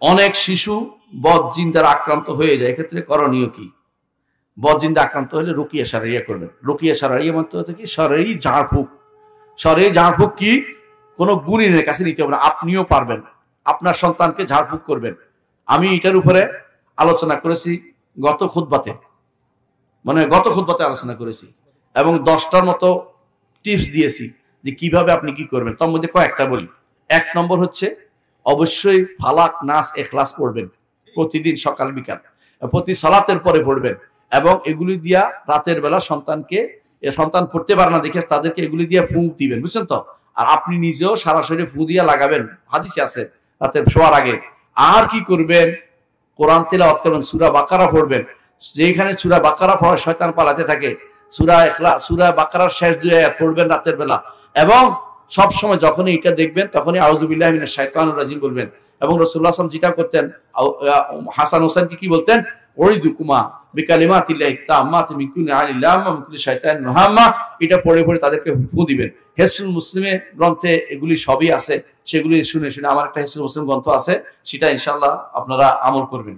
অনেক শিশু বদজিন দ্বারা আক্রান্ত হয়ে যায়, এক্ষেত্রে করণীয় কি? বদজিন দ্বারা আক্রান্ত হলে রুকিয়া শারঈয়া করবেন। রুকিয়া শারঈয়া মন্ত্র হচ্ছে কি? শরঈ ঝাড়ফুঁক। শরঈ ঝাড়ফুঁক কি? কোনো গুণীনের কাছে নিতে হবে না, আপনিও পারবেন। আপনার সন্তানকে ঝাড়ফুঁক করবেন। আমি এটার উপরে আলোচনা করেছি গত খুতবাতে, গত খুতবাতে আলোচনা করেছি এবং 10টার মতো টিপস দিয়েছি যে কিভাবে আপনি কি করবেন। তার মধ্যে কয়েকটা বলি। 1 নম্বর হচ্ছে অবশ্যই ফালাক, নাস, ইখলাস পড়বেন প্রতিদিন সকাল বিকাল, প্রতি সালাতের পরে পড়বেন এবং এগুলি দিয়া রাতের বেলা সন্তান পড়তে পারে না দেখে তাদেরকে এগুলি দিয়ে ফুঁক দিবেন, বুঝছেন তো? আর আপনি নিজেও সরাসরি ফু দিয়া লাগাবেন, হাদিসে আছে, রাতের শোয়ার আগে। আর কি করবেন? কোরআন তিলাওয়াত করবেন, সূরা বাকারা পড়বেন। যেখানে সূরা বাকারা পড়া শয়তান পালাতে থাকে, সূরা বাকারার শেষ 2 আয়াত পড়বেন রাতের বেলা এবং সব সময় যখনই এটা দেখবেন তখনই আউযু বিল্লাহি মিনাশ শাইতানির রাজিম বলবেন। এবং রাসূলুল্লাহ সাল্লাল্লাহু আলাইহি ওয়াসাল্লাম যেটা করতেন, হাসান হোসেনকে কি বলতেন? উরিদুকুমা বিকালিমাতিল্লাহি তাম্মাতি মিন কুল্লি আইনিন লাম্মা মিন কুল্লি শাইতানিন মুহাম্মা। এটা পড়ে পড়ে তাদেরকে ফু দিবেন। হিসনুল মুসলিমে গ্রন্থে এগুলি সবই আছে, সেগুলি শুনে শুনে আমার একটা হিসনুল মুসলিম গ্রন্থ আছে, সেটা ইনশাআল্লাহ আপনারা আমল করবেন।